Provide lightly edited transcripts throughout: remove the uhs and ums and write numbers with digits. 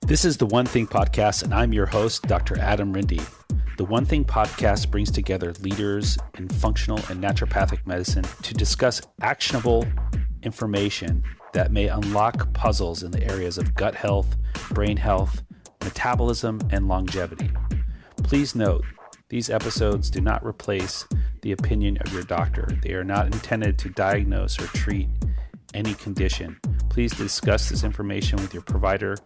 This is the One Thing Podcast, and I'm your host, Dr. Adam Rindy. The One Thing Podcast brings together leaders in functional and naturopathic medicine to discuss actionable information that may unlock puzzles in the areas of gut health, brain health, metabolism, and longevity. Please note, these episodes do not replace the opinion of your doctor. They are not intended to diagnose or treat any condition. Please discuss this information with your provider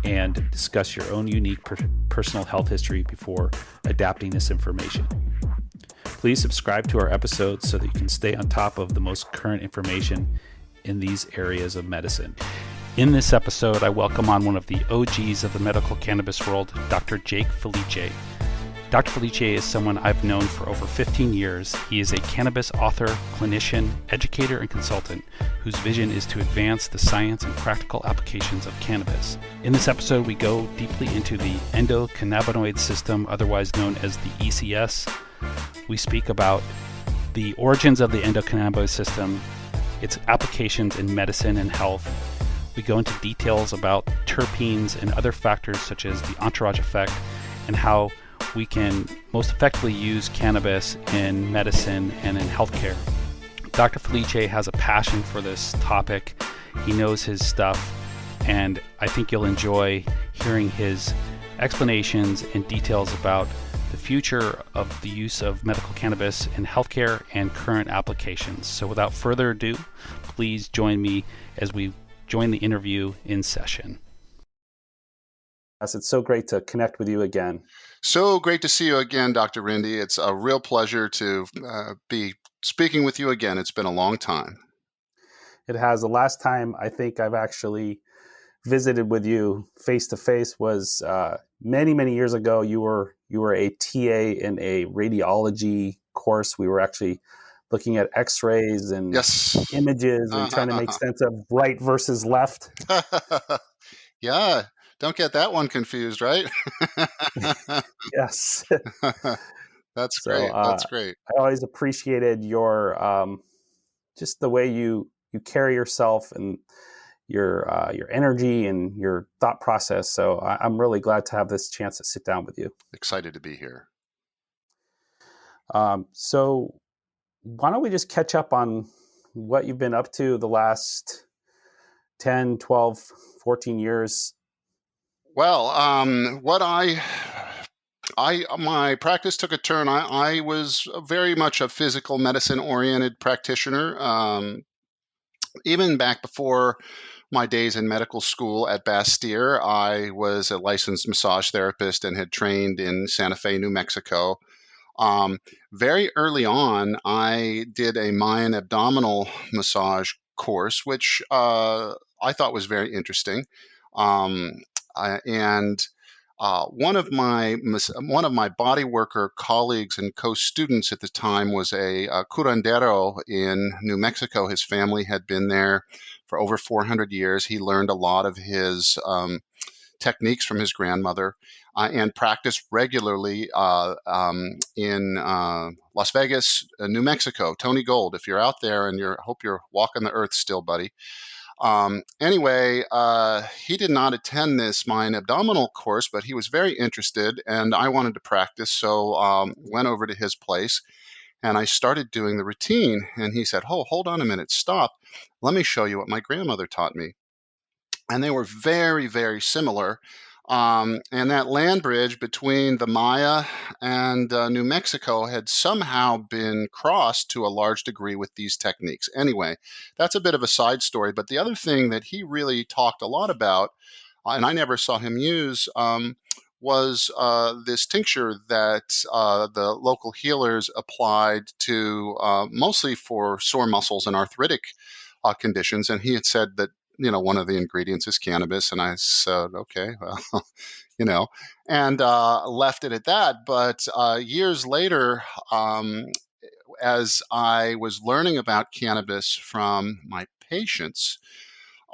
and discuss your own unique personal health history before adapting this information. Please subscribe to our episodes so that you can stay on top of the most current information in these areas of medicine. In this episode, I welcome on one of the OGs of the medical cannabis world, Dr. Jake Felice. Dr. Felice is someone I've known for over 15 years. He is a cannabis author, clinician, educator, and consultant whose vision is to advance the science and practical applications of cannabis. In this episode, we go deeply into the endocannabinoid system, otherwise known as the ECS. We speak about the origins of the endocannabinoid system, its applications in medicine and health. We go into details about terpenes and other factors such as the entourage effect and how we can most effectively use cannabis in medicine and in healthcare. Dr. Felice has a passion for this topic. He knows his stuff, and I think you'll enjoy hearing his explanations and details about the future of the use of medical cannabis in healthcare and current applications. So without further ado, please join me as we join the interview in session. It's so great to connect with you again. So great to see you again, Dr. Rindy. It's a real pleasure to be speaking with you again. It's been a long time. It has. The last time I think I've actually visited with you face to face was many, many years ago. You were a TA in a radiology course. We were actually looking at X-rays and images and trying to make sense of right versus left. Yeah. Don't get that one confused, right? Yes. That's great. That's great. I always appreciated your just the way you carry yourself and your energy and your thought process. So I'm really glad to have this chance to sit down with you. Excited to be here. So why don't we just catch up on what you've been up to the last 10, 12, 14 years? Well, my practice took a turn. I was very much a physical medicine oriented practitioner. Even back before my days in medical school at Bastyr, I was a licensed massage therapist and had trained in Santa Fe, New Mexico. Very early on, I did a Mayan abdominal massage course, which I thought was very interesting. One of my body worker colleagues and co-students at the time was a curandero in New Mexico. His family had been there for over 400 years. He learned a lot of his techniques from his grandmother and practiced regularly in Las Vegas, New Mexico. Tony Gold, if you're out there and hope you're walking the earth still, buddy. Anyway, he did not attend this Mayan abdominal course, but he was very interested and I wanted to practice. So went over to his place and I started doing the routine. And he said, "Oh, hold on a minute, stop. Let me show you what my grandmother taught me." And they were very, very similar. And that land bridge between the Maya and New Mexico had somehow been crossed to a large degree with these techniques. Anyway, that's a bit of a side story. But the other thing that he really talked a lot about, and I never saw him use, was this tincture that the local healers applied to mostly for sore muscles and arthritic conditions. And he had said that one of the ingredients is cannabis. And I said, okay, well, and left it at that. But years later, as I was learning about cannabis from my patients,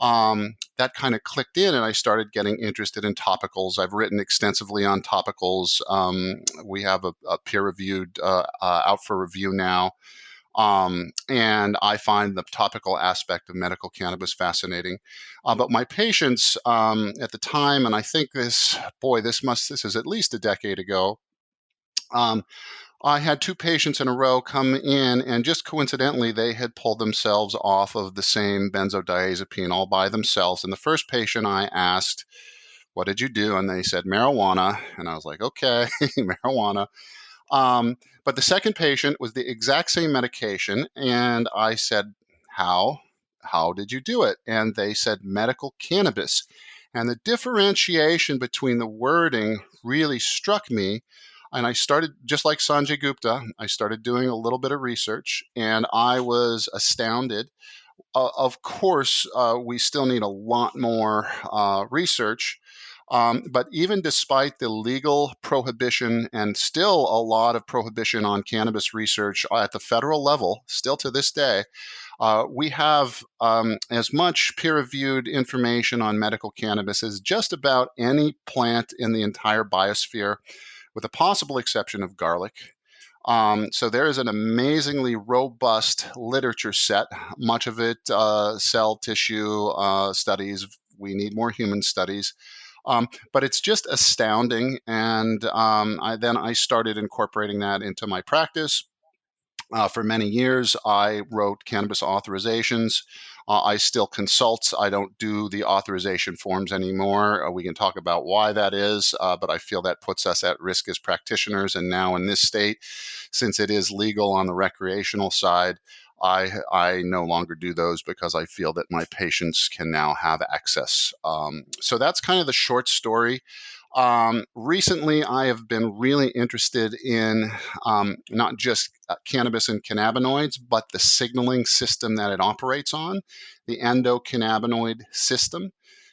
that kind of clicked in and I started getting interested in topicals. I've written extensively on topicals. We have a peer-reviewed out for review now And I find the topical aspect of medical cannabis fascinating. But my patients at the time, and I think this is at least a decade ago. Um, I had two patients in a row come in, and just coincidentally, they had pulled themselves off of the same benzodiazepine all by themselves. And the first patient I asked, "What did you do?" And they said, "Marijuana." And I was like, "Okay, marijuana." But the second patient was the exact same medication, and I said, "How? How did you do it?" And they said, "Medical cannabis." And the differentiation between the wording really struck me. And I started, just like Sanjay Gupta, I started doing a little bit of research, and I was astounded. Of course, we still need a lot more research. But even despite the legal prohibition and still a lot of prohibition on cannabis research at the federal level, still to this day, we have as much peer reviewed information on medical cannabis as just about any plant in the entire biosphere, with the possible exception of garlic. So there is an amazingly robust literature set, much of it cell tissue studies. We need more human studies. But it's just astounding. And then I started incorporating that into my practice. For many years, I wrote cannabis authorizations. I still consult. I don't do the authorization forms anymore. We can talk about why that is, but I feel that puts us at risk as practitioners. And now in this state, since it is legal on the recreational side, I no longer do those because I feel that my patients can now have access. So that's kind of the short story. Recently, I have been really interested in not just cannabis and cannabinoids, but the signaling system that it operates on, the endocannabinoid system.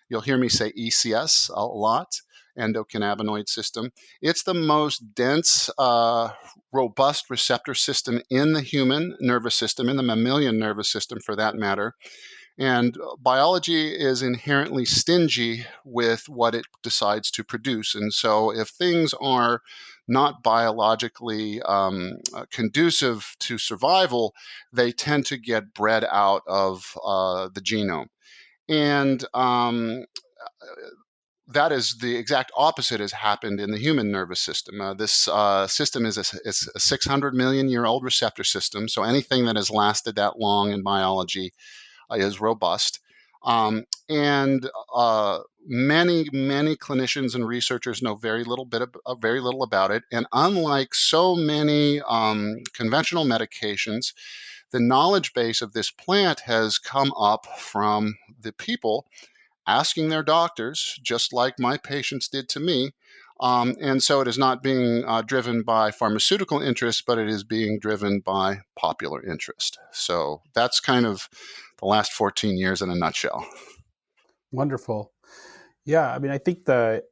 You'll hear me say ECS a lot, endocannabinoid system. It's the most dense, robust receptor system in the human nervous system, in the mammalian nervous system for that matter. And biology is inherently stingy with what it decides to produce. And so, if things are not biologically conducive to survival, they tend to get bred out of the genome. And that is the exact opposite has happened in the human nervous system. This system is a 600 million year old receptor system. So anything that has lasted that long in biology is robust. And many clinicians and researchers know very little about it. And unlike so many conventional medications, the knowledge base of this plant has come up from the people asking their doctors, just like my patients did to me. And so it is not being driven by pharmaceutical interest, but it is being driven by popular interest. So that's kind of the last 14 years in a nutshell. Wonderful. Yeah, I mean, I think the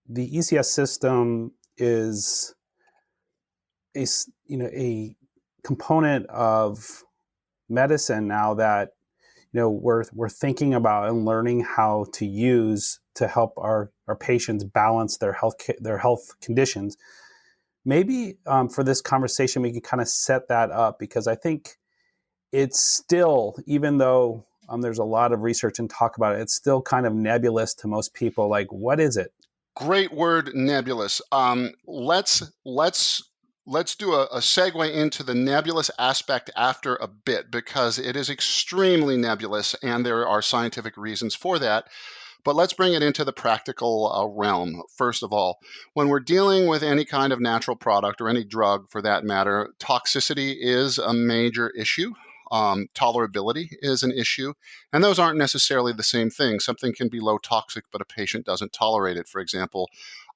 ECS system is a a component of medicine now that we're thinking about and learning how to use to help our patients balance their health conditions. Maybe for this conversation we can kind of set that up, because I think it's still, even though there's a lot of research and talk about it, it's still kind of nebulous to most people. Like, what is it? Great word, nebulous. Let's do a segue into the nebulous aspect after a bit, because it is extremely nebulous and there are scientific reasons for that. But let's bring it into the practical realm. First of all, when we're dealing with any kind of natural product or any drug for that matter, toxicity is a major issue. Tolerability is an issue. And those aren't necessarily the same thing. Something can be low toxic, but a patient doesn't tolerate it. For example,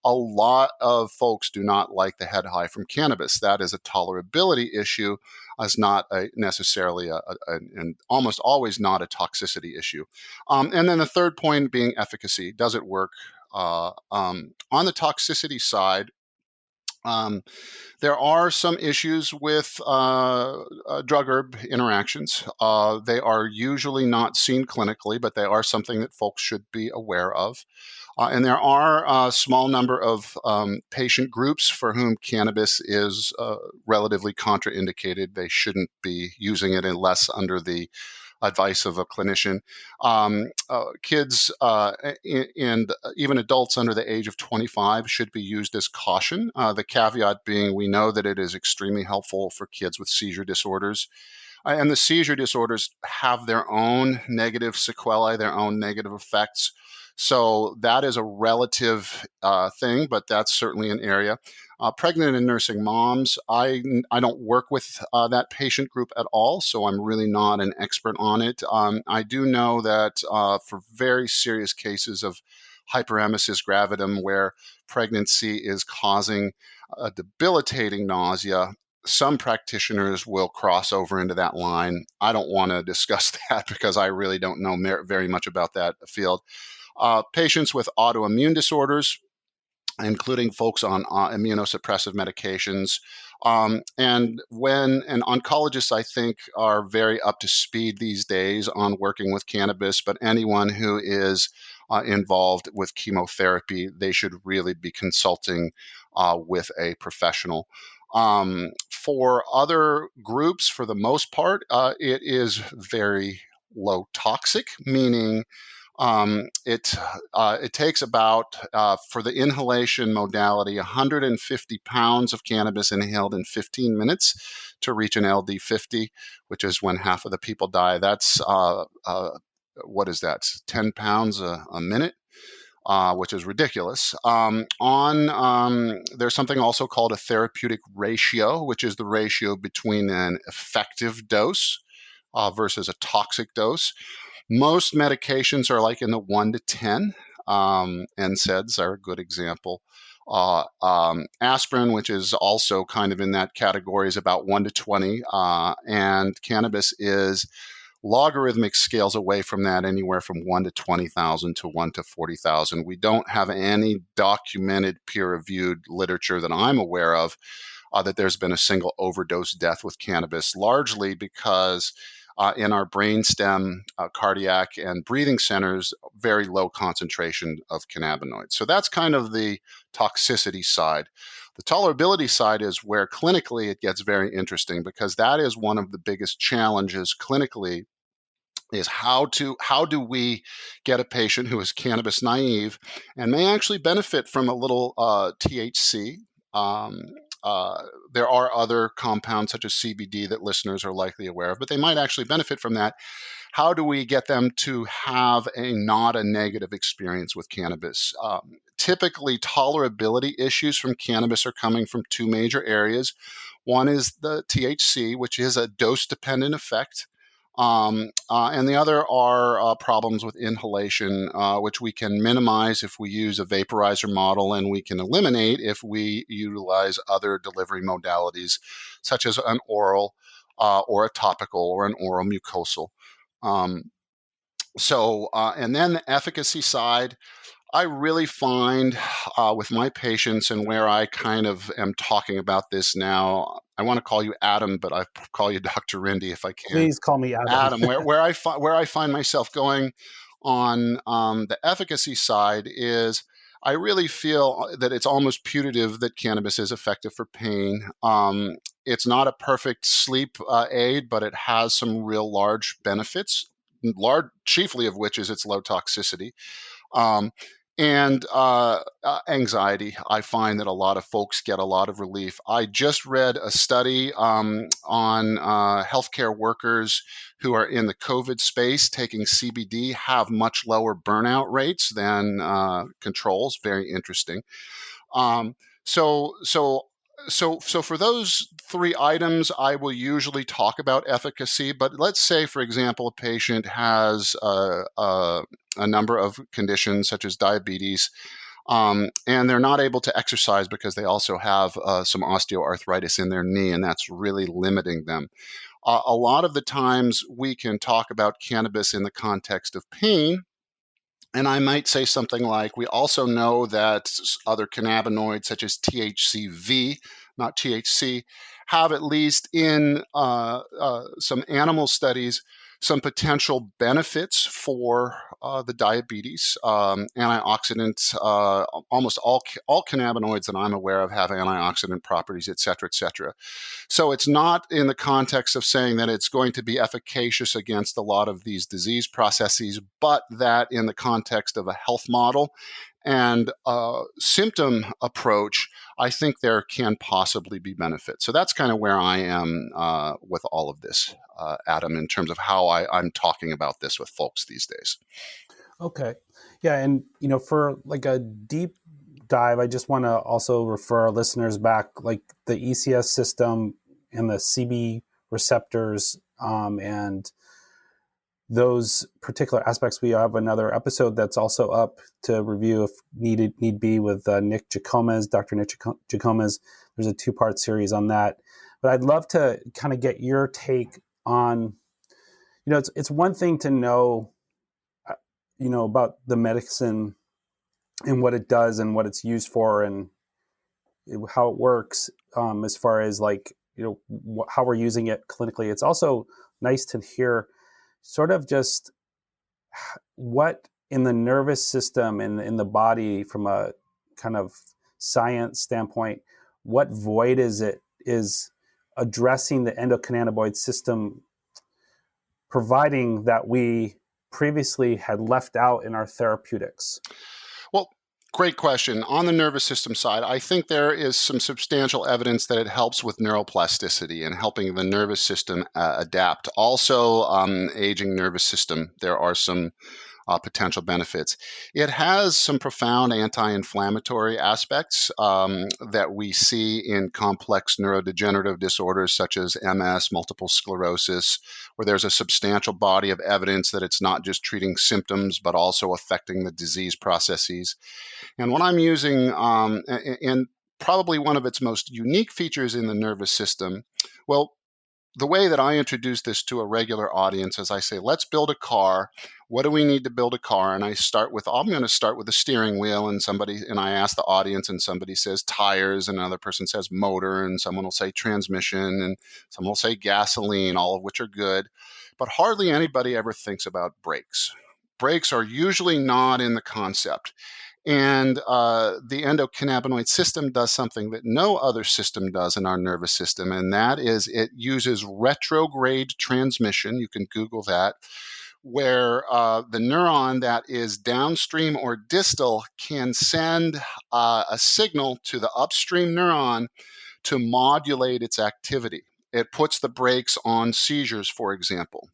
a lot of folks do not like the head high from cannabis. That is a tolerability issue, as not necessarily and almost always not a toxicity issue. And then the third point being efficacy. Does it work? On the toxicity side, um, there are some issues with drug herb interactions. They are usually not seen clinically, but they are something that folks should be aware of. And there are a small number of patient groups for whom cannabis is relatively contraindicated. They shouldn't be using it unless under the advice of a clinician. Kids and even adults under the age of 25 should be used as caution. The caveat being we know that it is extremely helpful for kids with seizure disorders. And the seizure disorders have their own negative sequelae, their own negative effects. So that is a relative thing, but that's certainly an area. Pregnant and nursing moms, I don't work with that patient group at all, so I'm really not an expert on it. I do know that for very serious cases of hyperemesis gravidum, where pregnancy is causing a debilitating nausea, some practitioners will cross over into that line. I don't want to discuss that because I really don't know very much about that field. Patients with autoimmune disorders, including folks on immunosuppressive medications. And oncologists, I think, are very up to speed these days on working with cannabis, but anyone who is involved with chemotherapy, they should really be consulting with a professional. For other groups, for the most part, it is very low toxic, meaning it takes about for the inhalation modality 150 pounds of cannabis inhaled in 15 minutes to reach an LD50, which is when half of the people die. That's what is that? 10 pounds a minute. Which is ridiculous. There's something also called a therapeutic ratio, which is the ratio between an effective dose versus a toxic dose. Most medications are like in the 1 to 10. NSAIDs are a good example. Aspirin, which is also kind of in that category, is about 1 to 20. And cannabis is logarithmic scales away from that, anywhere from 1 to 20,000 to 1 to 40,000. We don't have any documented peer-reviewed literature that I'm aware of that there's been a single overdose death with cannabis, largely because in our brainstem, cardiac, and breathing centers, very low concentration of cannabinoids. So that's kind of the toxicity side. The tolerability side is where clinically it gets very interesting, because that is one of the biggest challenges clinically, is how do we get a patient who is cannabis naive and may actually benefit from a little THC. Um, there are other compounds such as CBD that listeners are likely aware of, but they might actually benefit from that. How do we get them to have not a negative experience with cannabis? Typically, tolerability issues from cannabis are coming from two major areas. One is the THC, which is a dose dependent effect. And the other are problems with inhalation, which we can minimize if we use a vaporizer model, and we can eliminate if we utilize other delivery modalities, such as an oral or a topical or an oral mucosal. Um, and then the efficacy side, I really find with my patients, and where I kind of am talking about this now, I want to call you Adam, but I call you Dr. Rindy if I can. Please call me Adam. Adam, where I find myself going on the efficacy side is I really feel that it's almost putative that cannabis is effective for pain. It's not a perfect sleep aid, but it has some real large benefits, large chiefly of which is its low toxicity. Um, and anxiety. I find that a lot of folks get a lot of relief. I just read a study on healthcare workers who are in the COVID space taking CBD have much lower burnout rates than controls. Very interesting. Um, so, so, so for those three items, I will usually talk about efficacy. But let's say, for example, a patient has a number of conditions such as diabetes, and they're not able to exercise because they also have some osteoarthritis in their knee, and that's really limiting them. A lot of the times we can talk about cannabis in the context of pain, and I might say something like, we also know that other cannabinoids such as THCV, not THC, have at least in some animal studies some potential benefits for the diabetes. Antioxidants, almost all cannabinoids that I'm aware of have antioxidant properties, et cetera, et cetera. So it's not in the context of saying that it's going to be efficacious against a lot of these disease processes, but that in the context of a health model and symptom approach, I think there can possibly be benefit. So that's kind of where I am with all of this, Adam, in terms of how I'm talking about this with folks these days. Okay. Yeah. And, for like a deep dive, I just want to also refer our listeners back, like the ECS system and the CB receptors, and those particular aspects. We have another episode that's also up to review if need be with Nick Jacomez, Dr. Nick Jacomez. There's a 2-part series on that. But I'd love to kind of get your take on, it's one thing to know, about the medicine and what it does and what it's used for and how it works, as far as like, how we're using it clinically. It's also nice to hear sort of just what in the nervous system and in the body from a kind of science standpoint, what void is addressing the endocannabinoid system providing that we previously had left out in our therapeutics? Well, great question. On the nervous system side, I think there is some substantial evidence that it helps with neuroplasticity and helping the nervous system adapt. Also, aging nervous system, there are some potential benefits. It has some profound anti-inflammatory aspects that we see in complex neurodegenerative disorders such as MS, multiple sclerosis, where there's a substantial body of evidence that it's not just treating symptoms, but also affecting the disease processes. And what I'm using, and probably one of its most unique features in the nervous system, well, the way that I introduce this to a regular audience is I say, let's build a car. What do we need to build a car? And I'm going to start with the steering wheel, and I ask the audience, and somebody says tires, and another person says motor, and someone will say transmission, and someone will say gasoline, all of which are good. But hardly anybody ever thinks about brakes. Brakes are usually not in the concept. And the endocannabinoid system does something that no other system does in our nervous system, and that is it uses retrograde transmission. You can Google that, where the neuron that is downstream or distal can send a signal to the upstream neuron to modulate its activity. It puts the brakes on seizures, for example.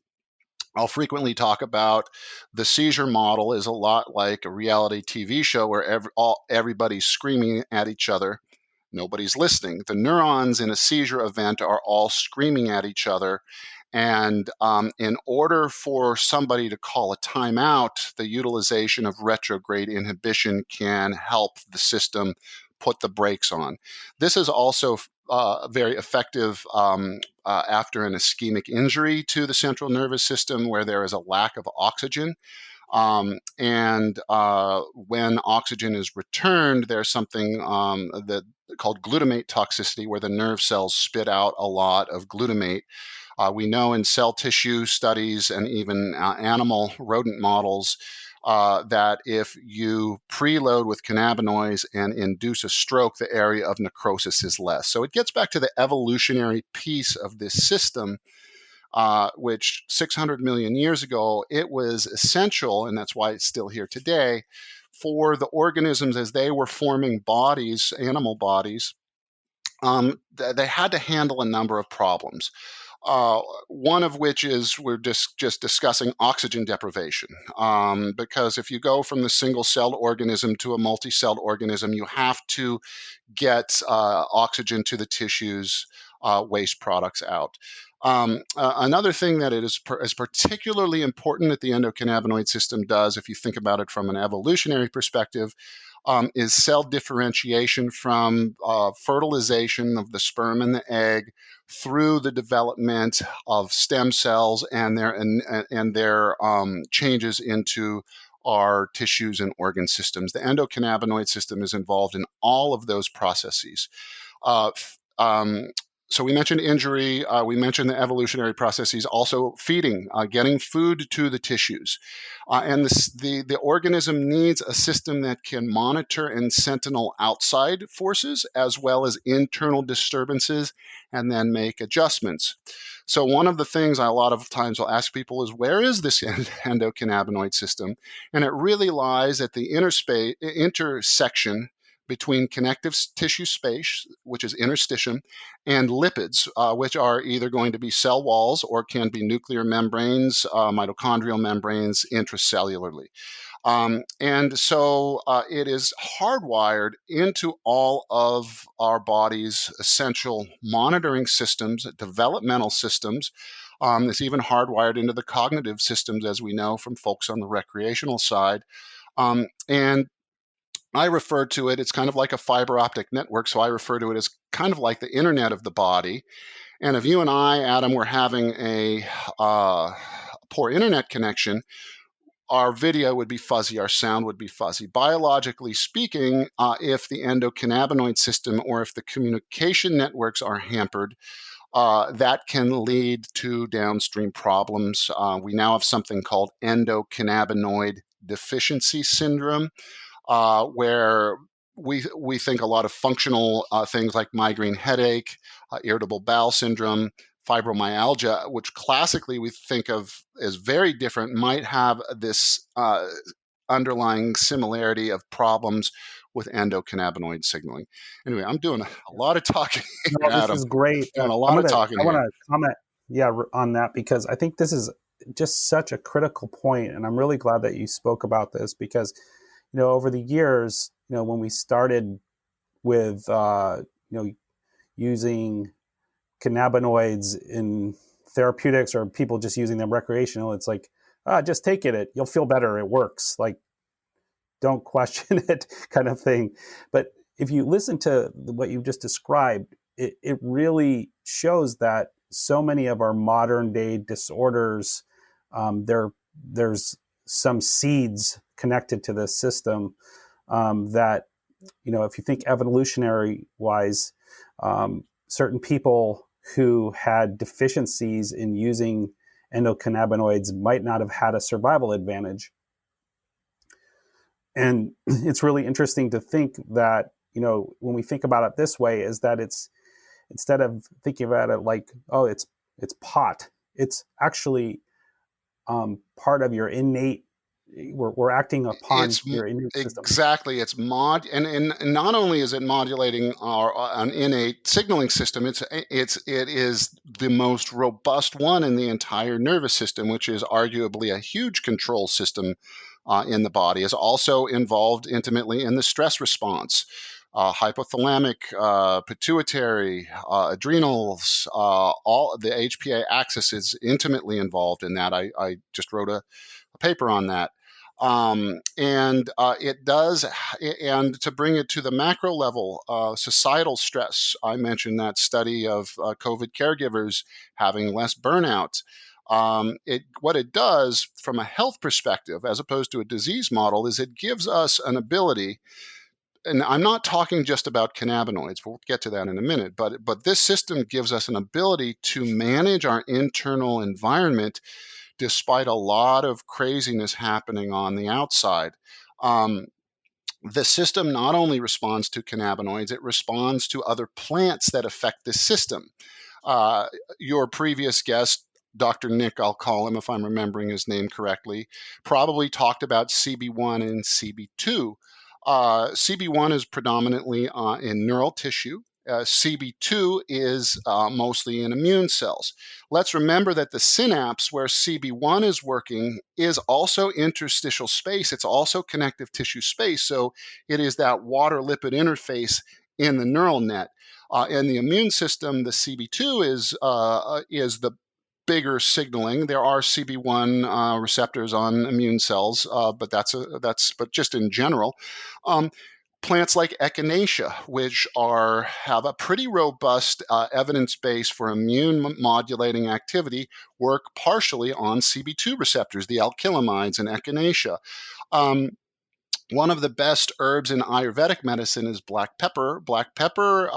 I'll frequently talk about the seizure model is a lot like a reality TV show where everybody's screaming at each other. Nobody's listening. The neurons in a seizure event are all screaming at each other. And in order for somebody to call a timeout, the utilization of retrograde inhibition can help the system put the brakes on. This is also very effective after an ischemic injury to the central nervous system where there is a lack of oxygen. And when oxygen is returned, there's something that called glutamate toxicity, where the nerve cells spit out a lot of glutamate. We know in cell tissue studies and even animal rodent models that if you preload with cannabinoids and induce a stroke, the area of necrosis is less. So it gets back to the evolutionary piece of this system, which 600 million years ago, it was essential, and that's why it's still here today, for the organisms as they were forming bodies, animal bodies. They had to handle a number of problems. One of which is we're just discussing oxygen deprivation. Because if you go from the single-celled organism to a multi-celled organism, you have to get oxygen to the tissues, waste products out. Another thing that it is particularly important that the endocannabinoid system does, if you think about it from an evolutionary perspective, is cell differentiation from fertilization of the sperm and the egg through the development of stem cells and their changes into our tissues and organ systems. The endocannabinoid system is involved in all of those processes. Uh, um, So we mentioned injury, we mentioned the evolutionary processes, also feeding, getting food to the tissues. And the organism needs a system that can monitor and sentinel outside forces as well as internal disturbances and then make adjustments. So one of the things I a lot of times will ask people is, where is this endocannabinoid system? And it really lies at the intersection between connective tissue space, which is interstitium, and lipids, which are either going to be cell walls or can be nuclear membranes, mitochondrial membranes intracellularly. And so it is hardwired into all of our body's essential monitoring systems, developmental systems. It's even hardwired into the cognitive systems, as we know from folks on the recreational side. And I refer to it, it's kind of like a fiber optic network. So I refer to it as kind of like the internet of the body. And if you and I, Adam, were having a poor internet connection, our video would be fuzzy, our sound would be fuzzy. Biologically speaking, if the endocannabinoid system or if the communication networks are hampered, that can lead to downstream problems. We now have something called endocannabinoid deficiency syndrome, where we think a lot of functional things like migraine headache, irritable bowel syndrome, fibromyalgia, which classically we think of as very different, might have this underlying similarity of problems with endocannabinoid signaling. Anyway, I'm doing a lot of talking here, No, this Adam. is great. Doing a I'm lot of gonna talking I want here. to comment, yeah, on that because I think this is just such a critical point, and I'm really glad that you spoke about this because, over the years, when we started with using cannabinoids in therapeutics or people just using them recreational, it's like, just take you'll feel better, it works. Like, don't question it, kind of thing. But if you listen to what you just described, it really shows that so many of our modern day disorders, there's some seeds connected to this system, that, if you think evolutionary wise, certain people who had deficiencies in using endocannabinoids might not have had a survival advantage. And it's really interesting to think that, when we think about it this way, is that it's, instead of thinking about it like, oh, it's pot, it's actually part of your innate, we're acting upon It's your innate system. exactly it's and not only is it modulating our an innate signaling system, it is the most robust one in the entire nervous system, which is arguably a huge control system in the body. Is also involved intimately in the stress response. Hypothalamic, pituitary, adrenals, all the HPA axis is intimately involved in that. I just wrote a paper on that. And it does, and to bring it to the macro level, societal stress. I mentioned that study of COVID caregivers having less burnout. What it does from a health perspective, as opposed to a disease model, is it gives us an ability. And I'm not talking just about cannabinoids. We'll get to that in a minute. But this system gives us an ability to manage our internal environment despite a lot of craziness happening on the outside. Um, the system not only responds to cannabinoids, it responds to other plants that affect the system. Uh, your previous guest, Dr. Nick, I'll call him if I'm remembering his name correctly, probably talked about CB1 and CB2. CB1 is predominantly in neural tissue. CB2 is mostly in immune cells. Let's remember that the synapse where CB1 is working is also interstitial space. It's also connective tissue space. So it is that water lipid interface in the neural net. In the immune system, the CB2 is the bigger signaling. There are CB1 receptors on immune cells, but but just in general. Um, Plants like echinacea, which have a pretty robust evidence base for immune modulating activity, work partially on CB2 receptors, the alkylamides in echinacea. Um, One of the best herbs in Ayurvedic medicine is black pepper. Black pepper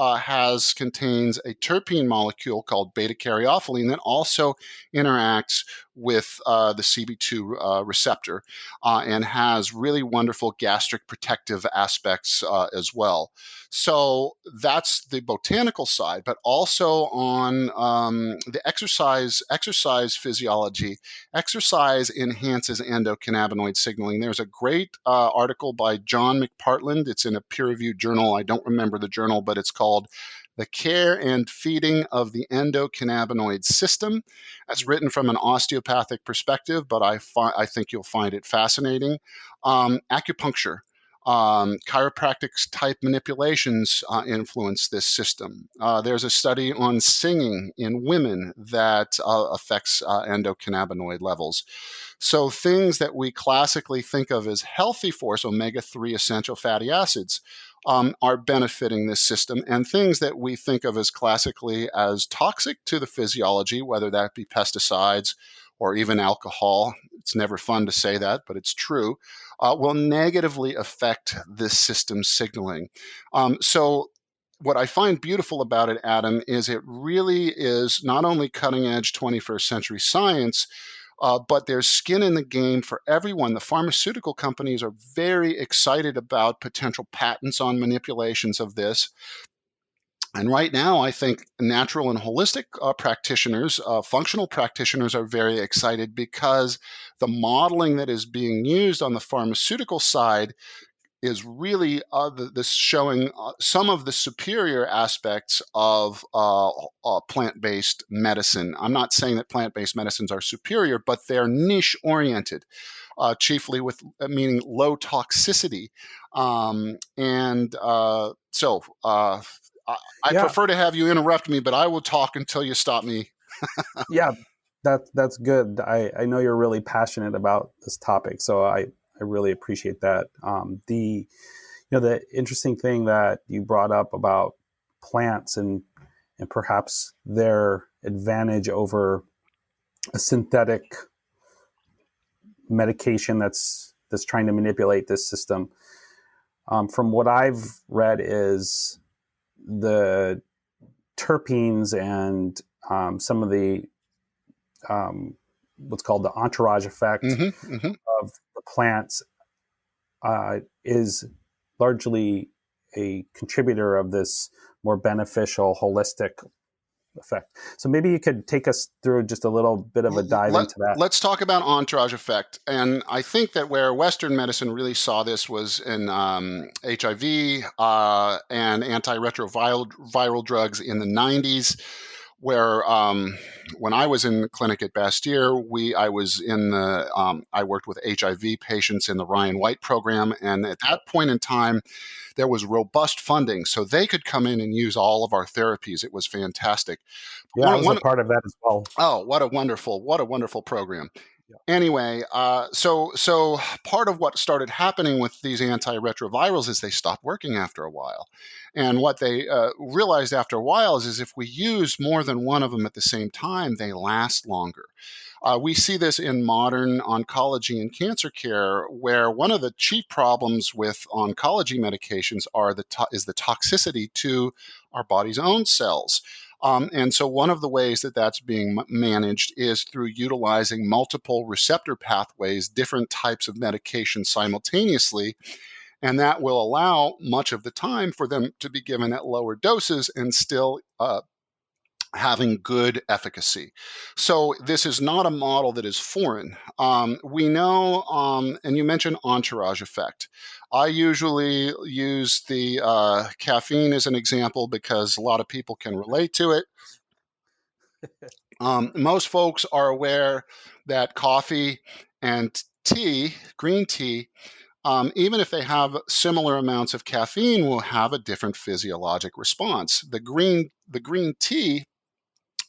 contains a terpene molecule called beta-caryophyllene that also interacts with the CB2 receptor and has really wonderful gastric protective aspects as well. So that's the botanical side, but also on the exercise physiology. Exercise enhances endocannabinoid signaling. There's a great article by John McPartland. It's in a peer-reviewed journal. I don't remember the journal, but it's called The Care and Feeding of the Endocannabinoid System. That's written from an osteopathic perspective, but I think you'll find it fascinating. Acupuncture. Chiropractic type manipulations influence this system. There's a study on singing in women that affects endocannabinoid levels. So things that we classically think of as healthy for us, omega-3 essential fatty acids, are benefiting this system. And things that we think of as classically as toxic to the physiology, whether that be pesticides or even alcohol, it's never fun to say that, but it's true, will negatively affect this system's signaling. So what I find beautiful about it, Adam, is it really is not only cutting edge 21st century science, but there's skin in the game for everyone. The pharmaceutical companies are very excited about potential patents on manipulations of this. And right now, I think natural and holistic practitioners, functional practitioners, are very excited because the modeling that is being used on the pharmaceutical side is really this showing some of the superior aspects of plant-based medicine. I'm not saying that plant-based medicines are superior, but they're niche-oriented, chiefly with meaning low toxicity. I Yeah, prefer to have you interrupt me, but I will talk until you stop me. yeah, that's good. I know you're really passionate about this topic, so I really appreciate that. The interesting thing that you brought up about plants and perhaps their advantage over a synthetic medication that's trying to manipulate this system. From what I've read, is the terpenes and some of the what's called the entourage effect Mm-hmm, mm-hmm. of the plants is largely a contributor of this more beneficial holistic effect. So maybe you could take us through just a little bit of a dive into that. Let's talk about entourage effect. And I think that where Western medicine really saw this was in HIV and antiretroviral drugs in the 90s, where when I was in the clinic at Bastyr, I worked with HIV patients in the Ryan White program, and at that point in time, there was robust funding, so they could come in and use all of our therapies. It was fantastic. Yeah, I was a part of that as well. Oh, what a wonderful program. Anyway, so part of what started happening with these antiretrovirals is they stopped working after a while. And what they realized after a while is if we use more than one of them at the same time, they last longer. We see this in modern oncology and cancer care, where one of the chief problems with oncology medications is the toxicity to our body's own cells. And so one of the ways that that's being managed is through utilizing multiple receptor pathways, different types of medications simultaneously. And that will allow much of the time for them to be given at lower doses and still having good efficacy. So this is not a model that is foreign. We know, and you mentioned entourage effect. I usually use the caffeine as an example because a lot of people can relate to it. Most folks are aware that coffee and tea, green tea, even if they have similar amounts of caffeine, will have a different physiologic response. The green tea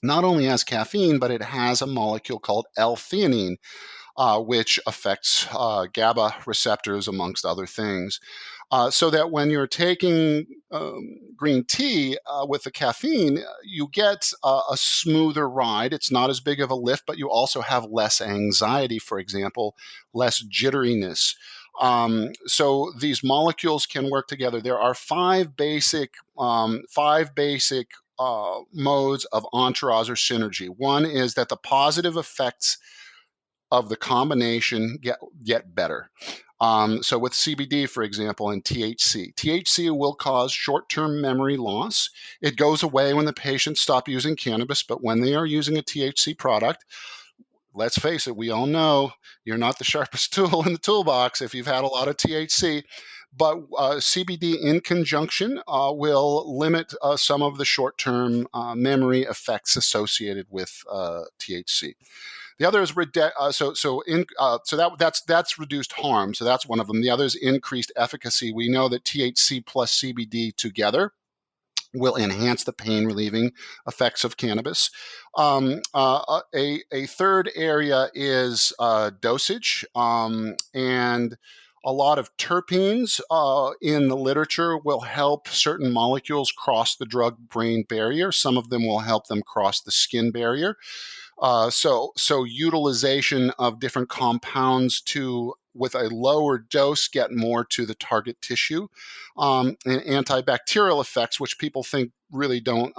not only has caffeine, but it has a molecule called L-theanine, which affects GABA receptors, amongst other things. So that when you're taking green tea with the caffeine, you get a smoother ride. It's not as big of a lift, but you also have less anxiety, for example, less jitteriness. So these molecules can work together. There are five basic modes of entourage or synergy. One is that the positive effects of the combination get better. So with CBD, for example, and THC will cause short-term memory loss. It goes away when the patients stop using cannabis, but when they are using a THC product, let's face it, we all know you're not the sharpest tool in the toolbox if you've had a lot of THC. But CBD in conjunction will limit some of the short-term memory effects associated with THC. The other is that's reduced harm. So that's one of them. The other is increased efficacy. We know that THC plus CBD together will enhance the pain relieving effects of cannabis. A third area is dosage, and a lot of terpenes in the literature will help certain molecules cross the drug-brain barrier. Some of them will help them cross the skin barrier. So utilization of different compounds with a lower dose, get more to the target tissue, and antibacterial effects, which people think really don't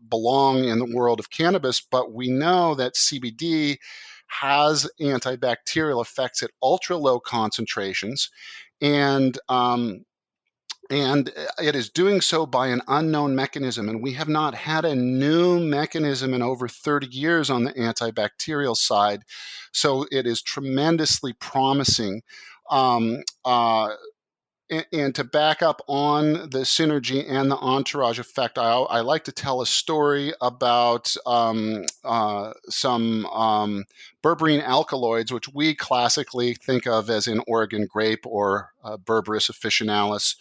belong in the world of cannabis, but we know that CBD has antibacterial effects at ultra low concentrations, and it is doing so by an unknown mechanism. And we have not had a new mechanism in over 30 years on the antibacterial side. So it is tremendously promising. Um, uh, and to back up on the synergy and the entourage effect, I like to tell a story about some berberine alkaloids, which we classically think of as in Oregon grape or Berberis officinalis.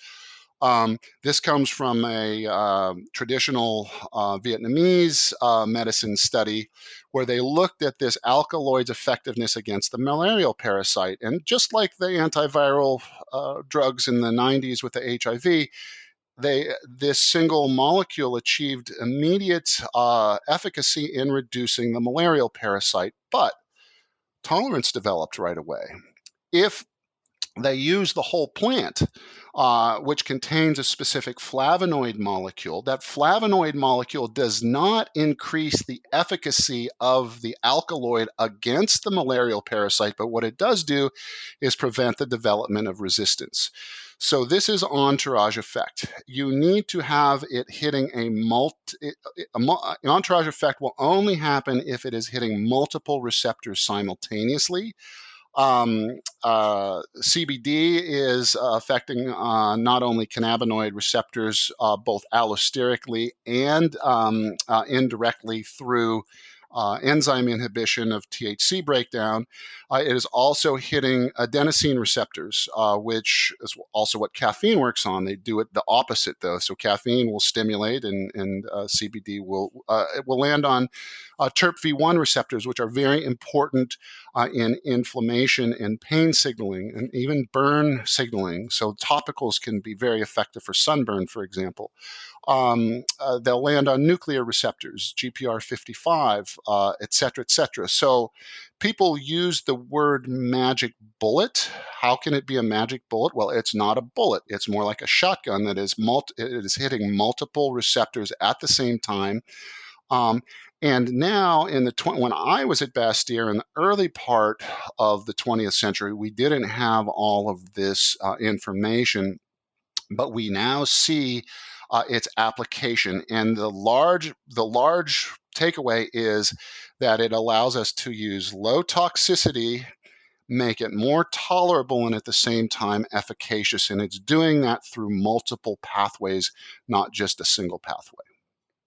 This comes from a traditional Vietnamese medicine study where they looked at this alkaloid's effectiveness against the malarial parasite. And just like the antiviral drugs in the 90s with the HIV, this single molecule achieved immediate efficacy in reducing the malarial parasite, but tolerance developed right away. If they use the whole plant, which contains a specific flavonoid molecule. That flavonoid molecule does not increase the efficacy of the alkaloid against the malarial parasite, but what it does do is prevent the development of resistance. So this is entourage effect. You need to have it hitting an entourage effect will only happen if it is hitting multiple receptors simultaneously. CBD is affecting not only cannabinoid receptors, both allosterically and indirectly through enzyme inhibition of THC breakdown. It is also hitting adenosine receptors, which is also what caffeine works on. They do it the opposite, though. Caffeine will stimulate, and CBD will land on TRPV1 receptors, which are very important in inflammation and pain signaling, and even burn signaling. So topicals can be very effective for sunburn, for example. They'll land on nuclear receptors, GPR55, et cetera, et cetera. So people use the word magic bullet. How can it be a magic bullet? Well, it's not a bullet. It's more like a shotgun that is hitting multiple receptors at the same time. And now, when I was at Bastyr in the early part of the 20th century, we didn't have all of this information, but we now see its application. And the large takeaway is that it allows us to use low toxicity, make it more tolerable, and at the same time efficacious. And it's doing that through multiple pathways, not just a single pathway.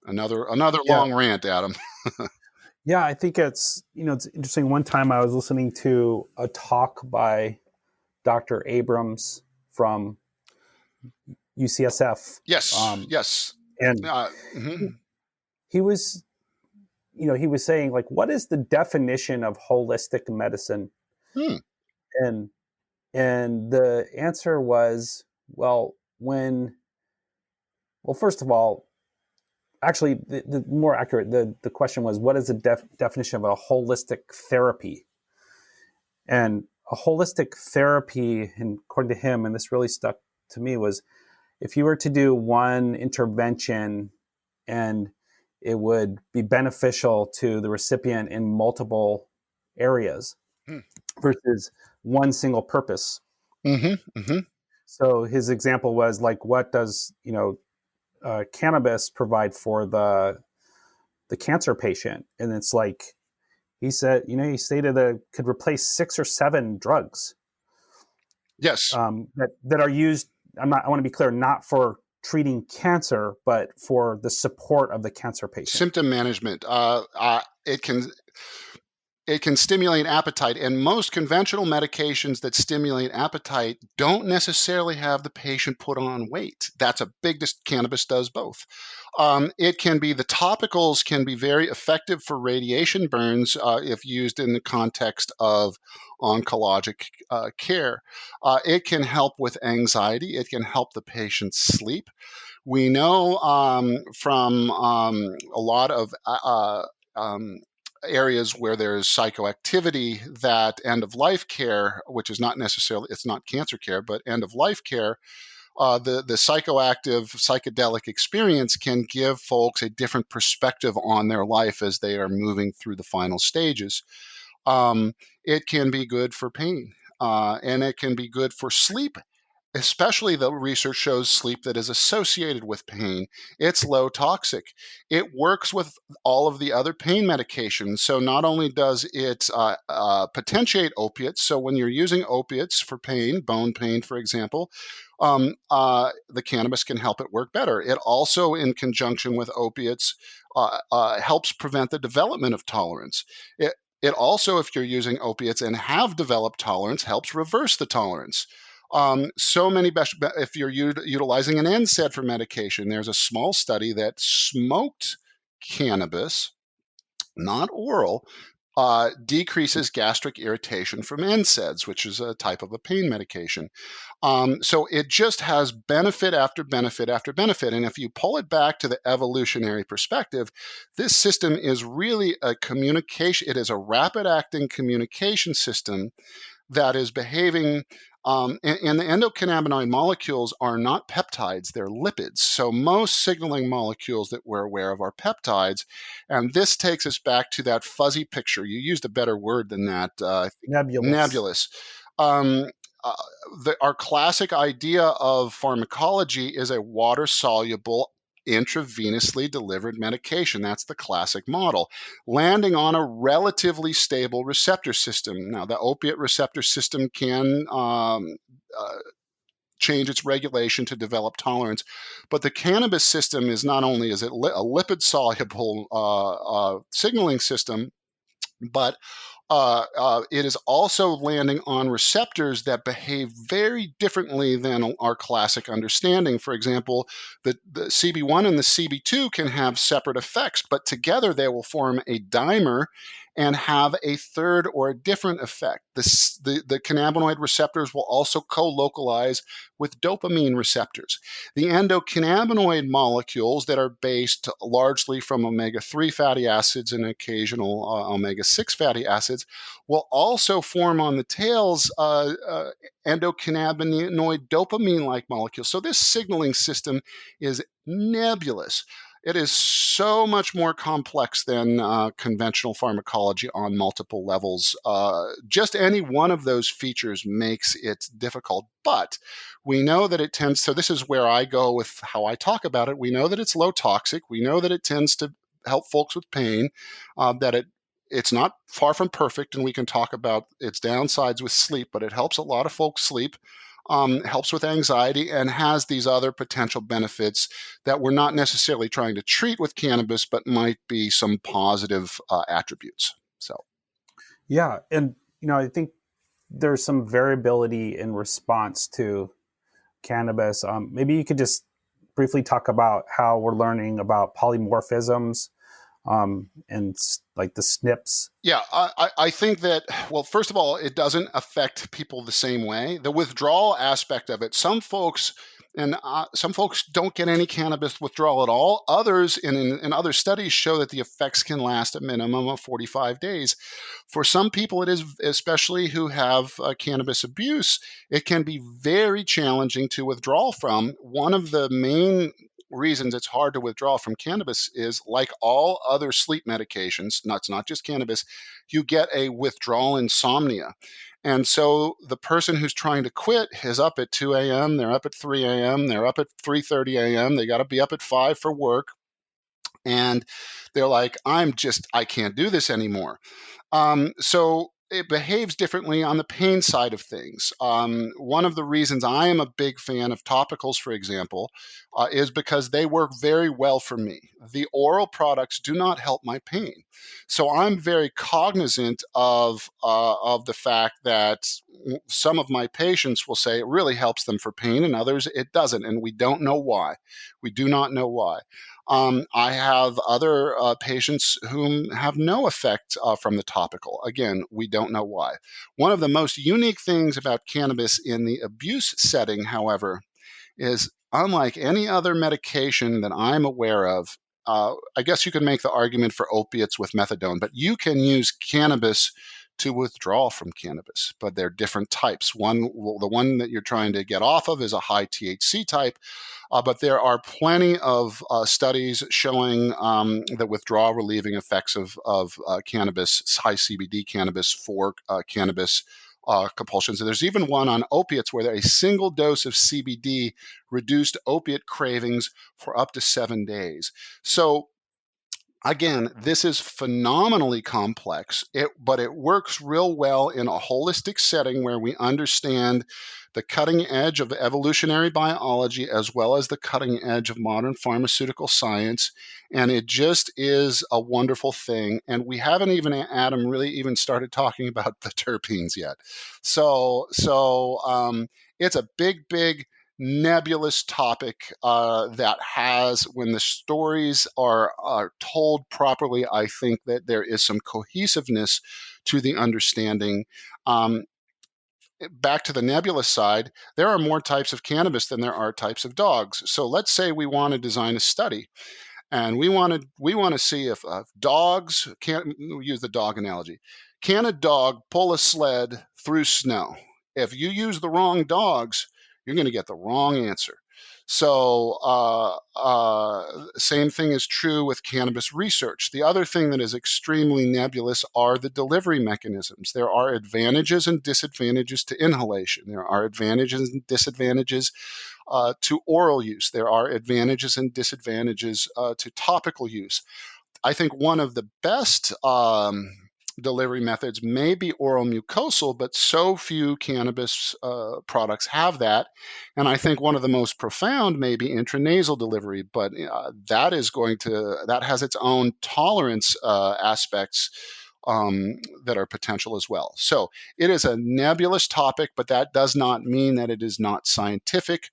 Another Yeah. long rant, Adam. Yeah, I think it's interesting. One time I was listening to a talk by Dr. Abrams from UCSF. Yes. And he was, he was saying, like, what is the definition of holistic medicine? And the answer was, first of all, actually, the more accurate, the question was, what is the definition of a holistic therapy? And a holistic therapy, and according to him, and this really stuck to me, was if you were to do one intervention and it would be beneficial to the recipient in multiple areas Hmm. versus one single purpose. Mm-hmm. Mm-hmm. So his example was like, what does cannabis provide for the cancer patient? And it's like he said, he stated that it could replace 6 or 7 drugs Yes. that are used. I want to be clear, not for treating cancer, but for the support of the cancer patient. Symptom management. It can stimulate appetite, and most conventional medications that stimulate appetite don't necessarily have the patient put on weight. That's a big cannabis does both. It can be the topicals can be very effective for radiation burns if used in the context of oncologic care. It can help with anxiety. It can help the patient sleep. We know from a lot of areas where there's psychoactivity that end of life care, which is not necessarily, it's not cancer care, but end of life care, the psychoactive psychedelic experience can give folks a different perspective on their life as they are moving through the final stages. It can be good for pain, and it can be good for sleep. Especially the research shows sleep that is associated with pain. It's low toxic. It works with all of the other pain medications. So not only does it potentiate opiates, so when you're using opiates for pain, bone pain, for example, the cannabis can help it work better. It also, in conjunction with opiates, helps prevent the development of tolerance. It also, if you're using opiates and have developed tolerance, helps reverse the tolerance. So many, if you're utilizing an NSAID for medication, there's a small study that smoked cannabis, not oral, decreases gastric irritation from NSAIDs, which is a type of a pain medication. So it just has benefit after benefit after benefit. And if you pull it back to the evolutionary perspective, this system is really a communication, it is a rapid acting communication system that is behaving. And the endocannabinoid molecules are not peptides, they're lipids. So most signaling molecules that we're aware of are peptides. And this takes us back to that fuzzy picture. You used a better word than that. Nebulous. Nebulous. Um, uh, our classic idea of pharmacology is a water soluble intravenously delivered medication. That's the classic model, landing on a relatively stable receptor system. Now, the opiate receptor system can change its regulation to develop tolerance, but the cannabis system is not only is it a lipid soluble signaling system, but it is also landing on receptors that behave very differently than our classic understanding. For example, the CB1 and the CB2 can have separate effects, but together they will form a dimer and have a third or a different effect. The cannabinoid receptors will also co-localize with dopamine receptors. The endocannabinoid molecules that are based largely from omega-3 fatty acids and occasional omega-6 fatty acids will also form on the tails endocannabinoid dopamine-like molecules. So this signaling system is nebulous. It is so much more complex than conventional pharmacology on multiple levels. Just any one of those features makes it difficult, but we know that it tends, so this is where I go with how I talk about it. We know that it's low toxic. We know that it tends to help folks with pain, that it's not far from perfect, and we can talk about its downsides with sleep, but it helps a lot of folks sleep, helps with anxiety, and has these other potential benefits that we're not necessarily trying to treat with cannabis, but might be some positive attributes. So, Yeah, and I think there's some variability in response to cannabis. Maybe you could just briefly talk about how we're learning about polymorphisms and like the SNPs. yeah, I think that, well, first of all, it doesn't affect people the same way. The withdrawal aspect of it, some folks, some folks don't get any cannabis withdrawal at all. Others in other studies show that the effects can last a minimum of 45 days. For some people, it is, especially who have cannabis abuse, it can be very challenging to withdraw from. One of the main reasons it's hard to withdraw from cannabis is, like all other sleep medications, it's not just cannabis, you get a withdrawal insomnia. And so the person who's trying to quit is up at 2 a.m., they're up at 3 a.m., they're up at 3:30 a.m., they got to be up at 5 for work. And they're like, I can't do this anymore. So it behaves differently on the pain side of things. One of the reasons I am a big fan of topicals, for example, is because they work very well for me. The oral products do not help my pain. So I'm very cognizant of the fact that some of my patients will say it really helps them for pain, and others it doesn't. And we don't know why. We do not know why. I have other patients whom have no effect from the topical. Again, we don't know why. One of the most unique things about cannabis in the abuse setting, however, is unlike any other medication that I'm aware of. I guess you could make the argument for opiates with methadone, but you can use cannabis to withdraw from cannabis, but they're different types. The one that you're trying to get off of is a high THC type. But there are plenty of studies showing the withdrawal relieving effects of cannabis, high CBD cannabis for cannabis compulsions. And there's even one on opiates where a single dose of CBD reduced opiate cravings for up to 7 days. So again, this is phenomenally complex, but it works real well in a holistic setting where we understand the cutting edge of evolutionary biology as well as the cutting edge of modern pharmaceutical science. And it just is a wonderful thing. And we haven't even, Adam, really even started talking about the terpenes yet. So it's a big nebulous topic that has, when the stories are told properly, I think that there is some cohesiveness to the understanding. Back to the nebulous side, there are more types of cannabis than there are types of dogs. So let's say we want to design a study, and we want to see if dogs can use the dog analogy. Can a dog pull a sled through snow? If you use the wrong dogs, you're going to get the wrong answer. So same thing is true with cannabis research. The other thing that is extremely nebulous are the delivery mechanisms. There are advantages and disadvantages to inhalation. There are advantages and disadvantages to oral use. There are advantages and disadvantages to topical use. I think one of the best delivery methods may be oral mucosal, but so few cannabis products have that. And I think one of the most profound may be intranasal delivery, but that has its own tolerance aspects that are potential as well. So it is a nebulous topic, but that does not mean that it is not scientific.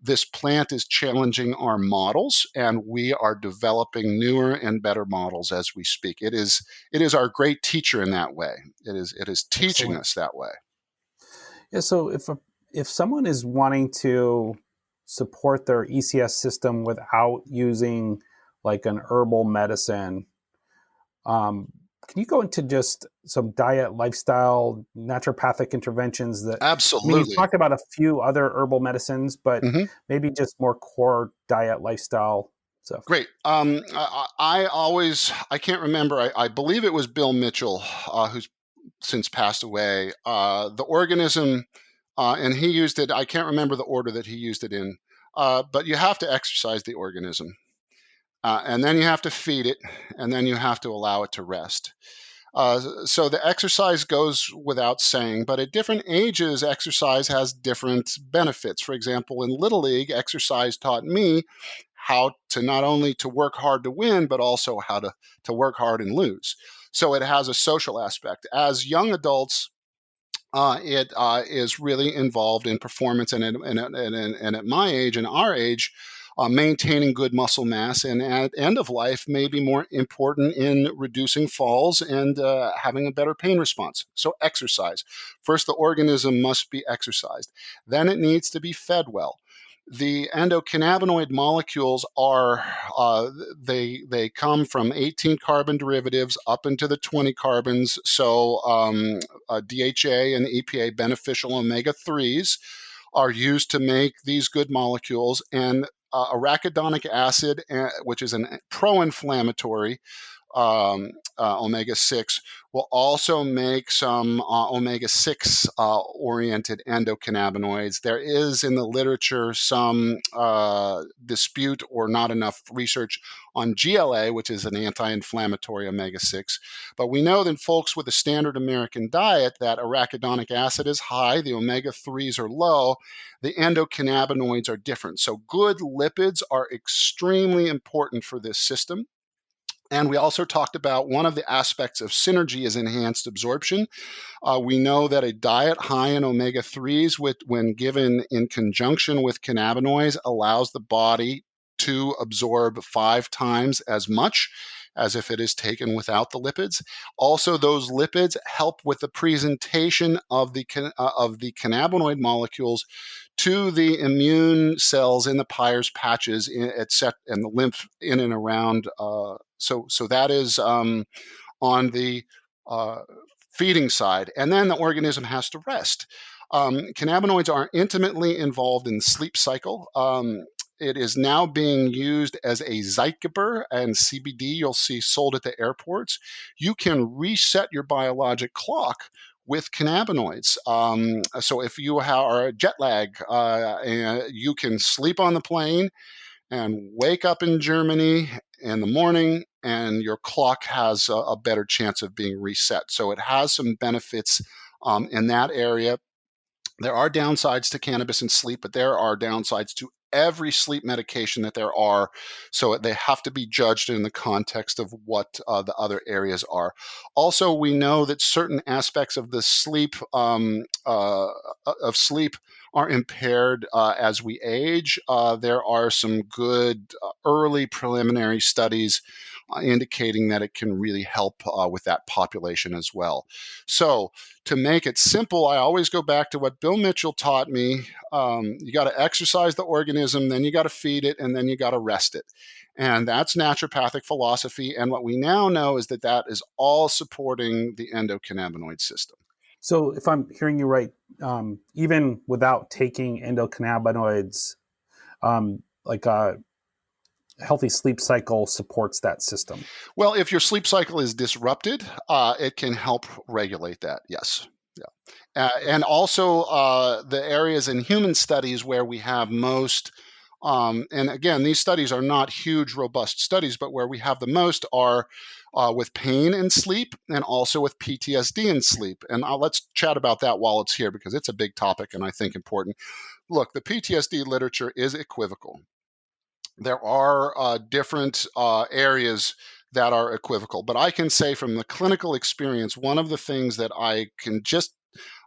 This plant is challenging our models, and we are developing newer and better models as we speak. It is our great teacher in that way. It is teaching Excellent. us that way. Yeah. So if someone is wanting to support their ECS system without using like an herbal medicine, can you go into just some diet, lifestyle, naturopathic interventions that, I mean, you've Absolutely. talked about a few other herbal medicines, but Hmm. maybe just more core diet, lifestyle stuff. Great. I can't remember. I believe it was Bill Mitchell, who's since passed away. The organism, and he used it. I can't remember the order that he used it in, but you have to exercise the organism. And then you have to feed it, and then you have to allow it to rest. So the exercise goes without saying, but at different ages, exercise has different benefits. For example, in Little League, exercise taught me how to not only to work hard to win, but also how to work hard and lose. So it has a social aspect. As young adults, it is really involved in performance, and at my age and our age, maintaining good muscle mass, and at end of life may be more important in reducing falls and having a better pain response. So exercise. First, the organism must be exercised. Then it needs to be fed well. The endocannabinoid molecules are they come from 18 carbon derivatives up into the 20 carbons. So DHA and EPA, beneficial omega 3s, are used to make these good molecules, and arachidonic acid, which is a pro-inflammatory, omega 6, will also make some omega 6 oriented endocannabinoids. There is in the literature some dispute or not enough research on GLA, which is an anti inflammatory omega 6. But we know that folks with a standard American diet, that arachidonic acid is high, the omega 3s are low, the endocannabinoids are different. So good lipids are extremely important for this system. And we also talked about one of the aspects of synergy is enhanced absorption. We know that a diet high in omega 3s, when given in conjunction with cannabinoids, allows the body to absorb 5 times as much as if it is taken without the lipids. Also, those lipids help with the presentation of the cannabinoid molecules to the immune cells in the Peyer's patches, and the lymph in and around. So that is on the uh, feeding side. And then the organism has to rest. Cannabinoids are intimately involved in the sleep cycle. It is now being used as a Zeitgeber, and CBD you'll see sold at the airports. You can reset your biologic clock with cannabinoids. So if you are jet lag, you can sleep on the plane and wake up in Germany in the morning, and your clock has a better chance of being reset. So it has some benefits in that area. There are downsides to cannabis and sleep, but there are downsides to every sleep medication that there are. So they have to be judged in the context of what the other areas are. Also, we know that certain aspects of the sleep are impaired as we age. There are some good early preliminary studies indicating that it can really help with that population as well. So to make it simple, I always go back to what Bill Mitchell taught me. You got to exercise the organism, then you got to feed it, and then you got to rest it. And that's naturopathic philosophy. And what we now know is that that is all supporting the endocannabinoid system. So if I'm hearing you right, even without taking endocannabinoids, like a healthy sleep cycle supports that system. Well, if your sleep cycle is disrupted, it can help regulate that. Yes. Yeah. And also the areas in human studies where we have most, and again, these studies are not huge, robust studies, but where we have the most are with pain and sleep, and also with PTSD and sleep. And let's chat about that while it's here, because it's a big topic and I think important. Look, the PTSD literature is equivocal. There are different areas that are equivocal, but I can say from the clinical experience, one of the things that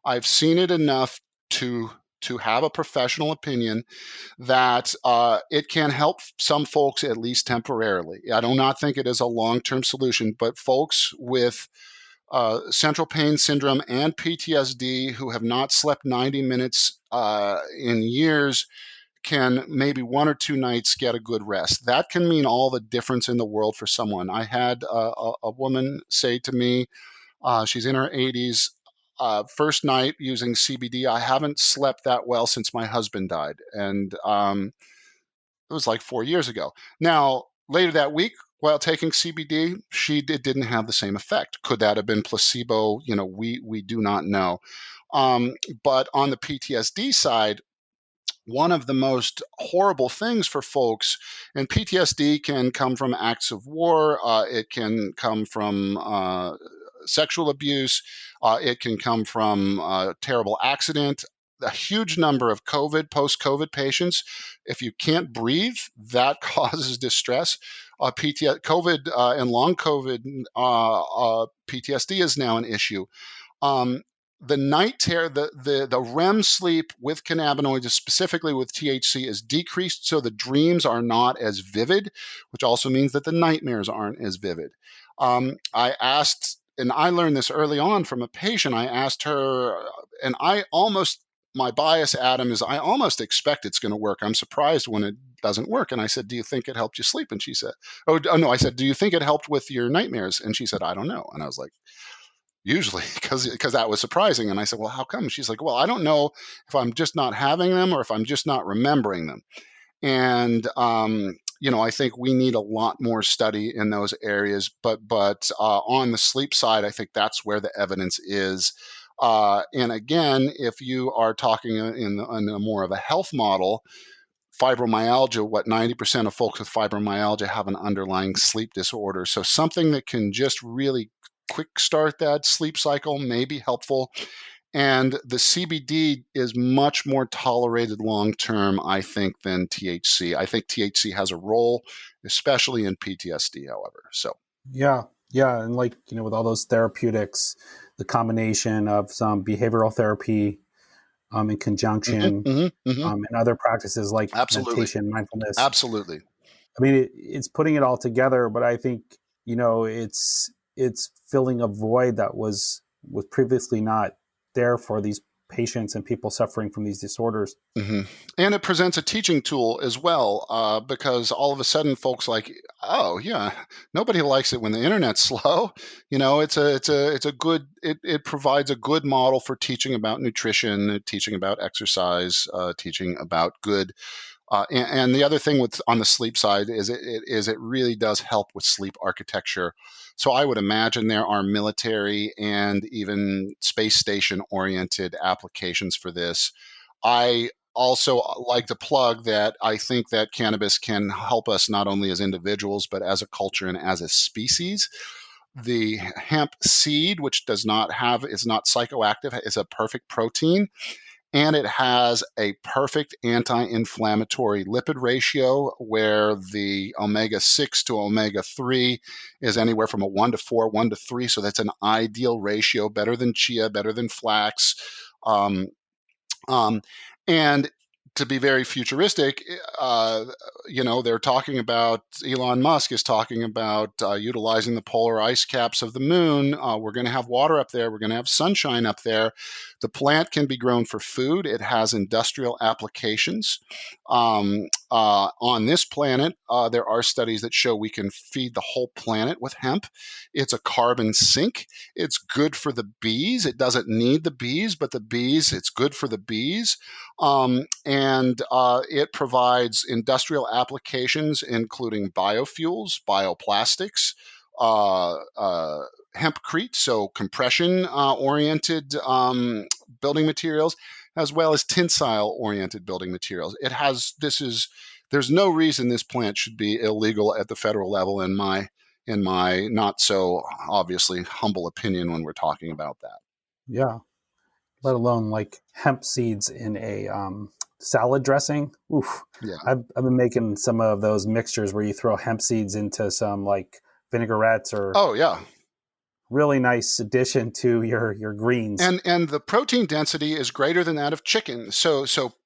I've seen it enough to have a professional opinion that it can help some folks at least temporarily. I do not think it is a long-term solution, but folks with central pain syndrome and PTSD who have not slept 90 minutes in years can maybe 1 or 2 nights get a good rest. That can mean all the difference in the world for someone. I had a woman say to me, she's in her 80s, first night using CBD, I haven't slept that well since my husband died. And it was like 4 years ago. Now, later that week, while taking CBD, it didn't have the same effect. Could that have been placebo? We do not know. But on the PTSD side, one of the most horrible things for folks, and PTSD can come from acts of war, it can come from sexual abuse, it can come from a terrible accident. A huge number of post-COVID patients, if you can't breathe, that causes distress. COVID and long COVID PTSD is now an issue. The night terror, the REM sleep with cannabinoids, specifically with THC, is decreased, so the dreams are not as vivid, which also means that the nightmares aren't as vivid. I asked, and I learned this early on from a patient, I asked her, and I almost my bias, Adam, is I almost expect it's going to work. I'm surprised when it doesn't work. And I said, do you think it helped you sleep? And she said, oh no. I said, do you think it helped with your nightmares? And she said, I don't know. And I was like, usually, because that was surprising. And I said, well, how come? She's like, well, I don't know if I'm just not having them or if I'm just not remembering them. And I think we need a lot more study in those areas. But on the sleep side, I think that's where the evidence is. And again, if you are talking in a more of a health model, fibromyalgia, what 90% of folks with fibromyalgia have an underlying sleep disorder. So something that can just really quick start that sleep cycle may be helpful. And the CBD is much more tolerated long term, I think, than THC. I think THC has a role, especially in PTSD, however. So, Yeah, yeah, and like with all those therapeutics, the combination of some behavioral therapy in conjunction and other practices like absolutely. meditation, mindfulness. Absolutely. I mean, it's putting it all together, but I think it's filling a void that was previously not there for these patients and people suffering from these disorders. hmm And it presents a teaching tool as well, because all of a sudden, folks like, oh yeah, nobody likes it when the internet's slow. It's a good. It provides a good model for teaching about nutrition, teaching about exercise, teaching about good. And the other thing with on the sleep side is it really does help with sleep architecture. So I would imagine there are military and even space station oriented applications for this. I also like to plug that I think that cannabis can help us not only as individuals, but as a culture and as a species. The hemp seed, which is not psychoactive, is a perfect protein, and it has a perfect anti-inflammatory lipid ratio where the omega-6 to omega-3 is anywhere from a 1 to 4, 1 to 3. So that's an ideal ratio, better than chia, better than flax. Um, um, and to be very futuristic, they're talking about Elon Musk is talking about utilizing the polar ice caps of the moon. We're going to have water up there. We're going to have sunshine up there. The plant can be grown for food. It has industrial applications. On this planet, there are studies that show we can feed the whole planet with hemp. It's a carbon sink. It's good for the bees. It doesn't need the bees, but it's good for the bees. And it provides industrial applications, including biofuels, bioplastics, hempcrete, so compression oriented building materials, as well as tensile oriented building materials. There's no reason this plant should be illegal at the federal level in my not so obviously humble opinion when we're talking about that. Yeah, let alone like hemp seeds in a salad dressing. Oof. Yeah. I've been making some of those mixtures where you throw hemp seeds into some like vinaigrettes or Oh yeah. really nice addition to your greens. And the protein density is greater than that of chicken. So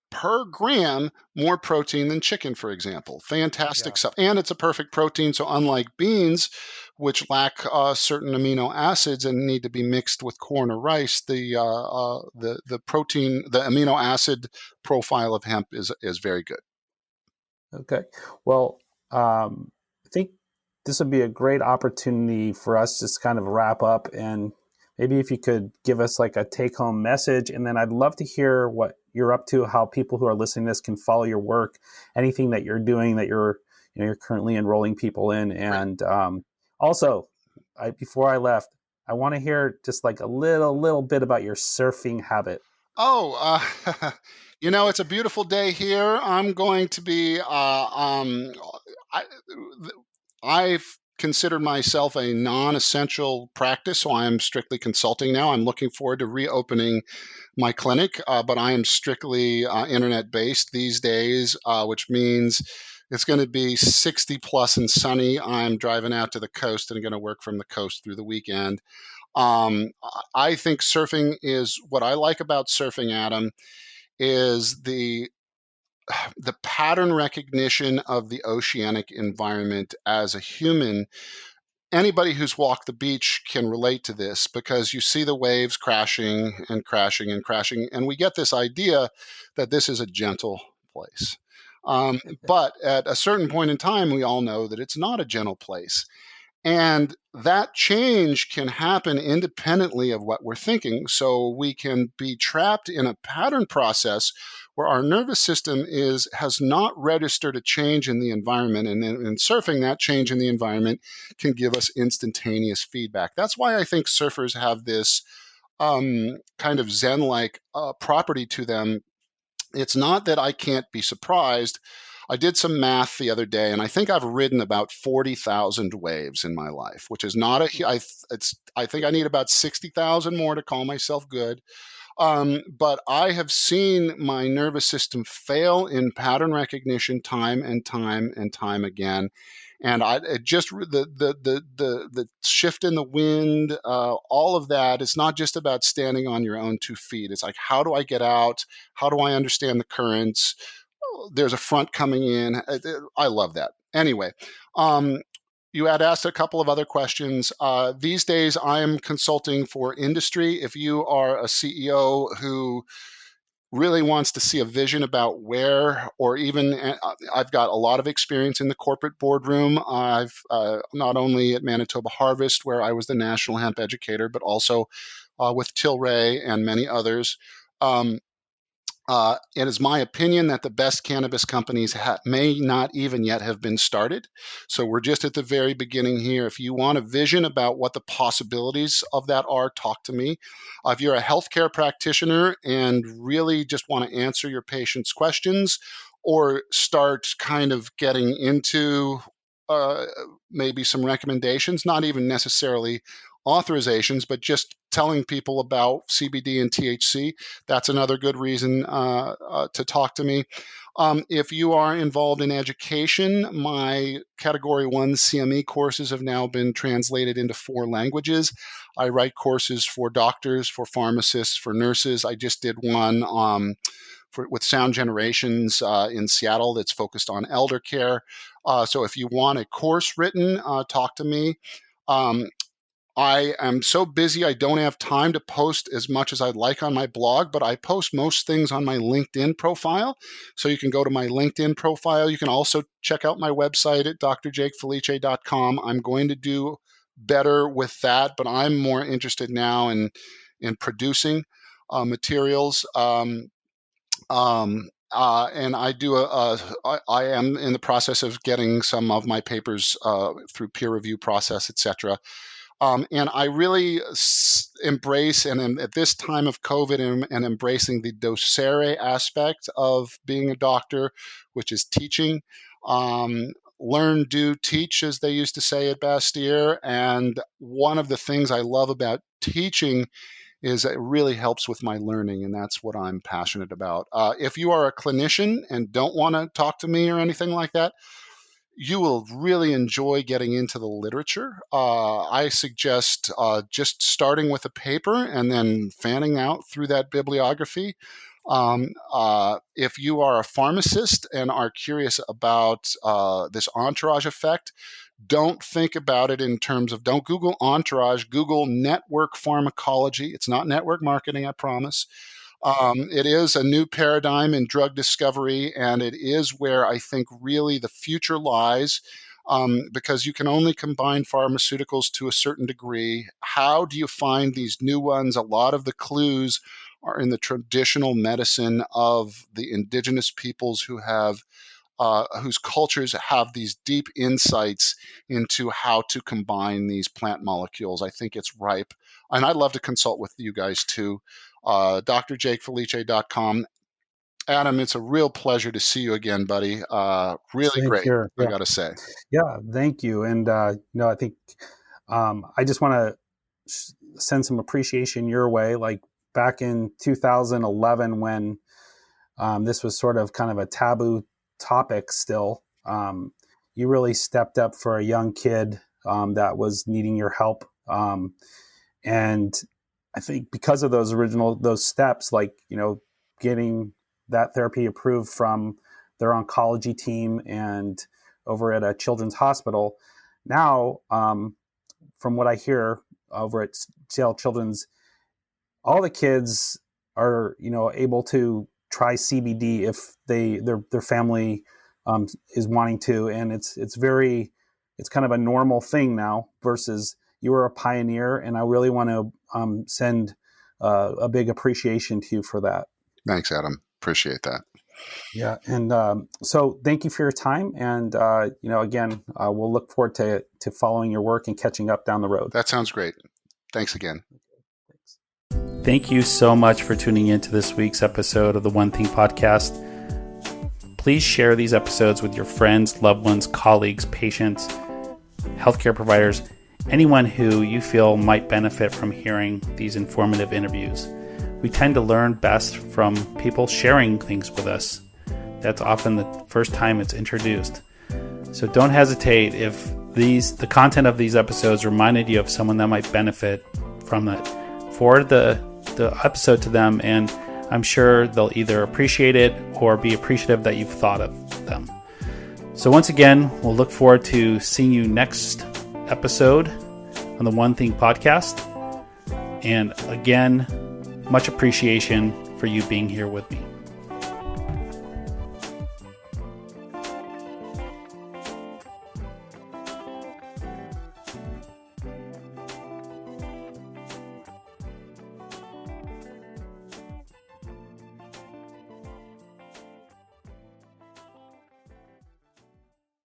per gram more protein than chicken, for example. Fantastic Yeah. stuff. And it's a perfect protein. So unlike beans, which lack certain amino acids and need to be mixed with corn or rice, the protein, the amino acid profile of hemp is very good. Okay. Well, I think this would be a great opportunity for us to just kind of wrap up, and maybe if you could give us like a take home message, and then I'd love to hear what you're up to, how people who are listening to this can follow your work, anything that you're doing that you're currently enrolling people in. Great. And also, before I left, I want to hear just like a little bit about your surfing habit. Oh, it's a beautiful day here. I'm going to be. I, I've considered myself a non-essential practice, so I am strictly consulting now. I'm looking forward to reopening my clinic, but I am strictly internet-based these days, which means it's going to be 60 plus and sunny. I'm driving out to the coast and going to work from the coast through the weekend. Um, I think surfing is what I like about surfing, Adam, is the pattern recognition of the oceanic environment as a human. anybody who's walked the beach can relate to this, because you see the waves crashing and crashing and crashing, and we get this idea that this is a gentle place. But at a certain point in time, we all know that it's not a gentle place. And that change can happen independently of what we're thinking. So we can be trapped in a pattern process where our nervous system has not registered a change in the environment. And surfing that change in the environment can give us instantaneous feedback. That's why I think surfers have this kind of Zen-like property to them. It's not that I can't be surprised. I did some math the other day, and I think I've ridden about 40,000 waves in my life, which is not I think I need about 60,000 more to call myself good. But I have seen my nervous system fail in pattern recognition time and time and time again. And it just the shift in the wind, all of that. It's not just about standing on your own 2 feet. It's like, how do I get out? How do I understand the currents? There's a front coming in. I love that. Anyway, you had asked a couple of other questions. These days, I am consulting for industry. If you are a CEO who really wants to see a vision about where, or even I've got a lot of experience in the corporate boardroom. I've not only at Manitoba Harvest, where I was the national hemp educator, but also with Tilray and many others. It is my opinion that the best cannabis companies may not even yet have been started. So we're just at the very beginning here. If you want a vision about what the possibilities of that are, talk to me. If you're a healthcare practitioner and really just want to answer your patients' questions, or start kind of getting into uh, maybe some recommendations, not even necessarily authorizations, but just telling people about CBD and THC, that's another good reason to talk to me. If you are involved in education, my Category 1 CME courses have now been translated into 4 languages. I write courses for doctors, for pharmacists, for nurses. I just did one with Sound Generations in Seattle that's focused on elder care. So if you want a course written, talk to me. Um, I am so busy, I don't have time to post as much as I'd like on my blog, but I post most things on my LinkedIn profile. So you can go to my LinkedIn profile. You can also check out my website at drjakefelice.com. I'm going to do better with that, but I'm more interested now in producing materials. And I am in the process of getting some of my papers through peer review process, etc. And I really embrace, and am, at this time of COVID, and embracing the docere aspect of being a doctor, which is teaching. Learn, do, teach, as they used to say at Bastyr. And one of the things I love about teaching is it really helps with my learning, and that's what I'm passionate about. If you are a clinician and don't want to talk to me or anything like that, you will really enjoy getting into the literature. I suggest just starting with a paper and then fanning out through that bibliography. If you are a pharmacist and are curious about this entourage effect, don't think about it in terms of, don't Google entourage, Google network pharmacology. It's not network marketing, I promise. It is a new paradigm in drug discovery, and it is where I think really the future lies. Because you can only combine pharmaceuticals to a certain degree. How do you find these new ones? A lot of the clues are in the traditional medicine of the indigenous peoples whose cultures have these deep insights into how to combine these plant molecules. I think it's ripe. And I'd love to consult with you guys too. drjakefelice.com. Adam, it's a real pleasure to see you again, buddy. Really Same great, here. I Yeah. got to say. Yeah. Thank you. And, I think I just want to send some appreciation your way. Like back in 2011, when this was sort of kind of a taboo topic still, you really stepped up for a young kid that was needing your help. And I think because of those steps, like, getting that therapy approved from their oncology team and over at a children's hospital, now from what I hear over at Seattle Children's, all the kids are, able to try CBD if their family is wanting to, and it's kind of a normal thing now. Versus you were a pioneer, and I really want to send a big appreciation to you for that. Thanks, Adam. Appreciate that. Yeah, and so thank you for your time, and again, we'll look forward to following your work and catching up down the road. That sounds great. Thanks again. Thank you so much for tuning in to this week's episode of the One Thing Podcast. Please share these episodes with your friends, loved ones, colleagues, patients, healthcare providers, anyone who you feel might benefit from hearing these informative interviews. We tend to learn best from people sharing things with us. That's often the first time it's introduced. So don't hesitate if the content of these episodes reminded you of someone that might benefit from it. Forward the episode to them, and I'm sure they'll either appreciate it or be appreciative that you've thought of them. So once again, we'll look forward to seeing you next episode on the One Thing Podcast. And again, much appreciation for you being here with me.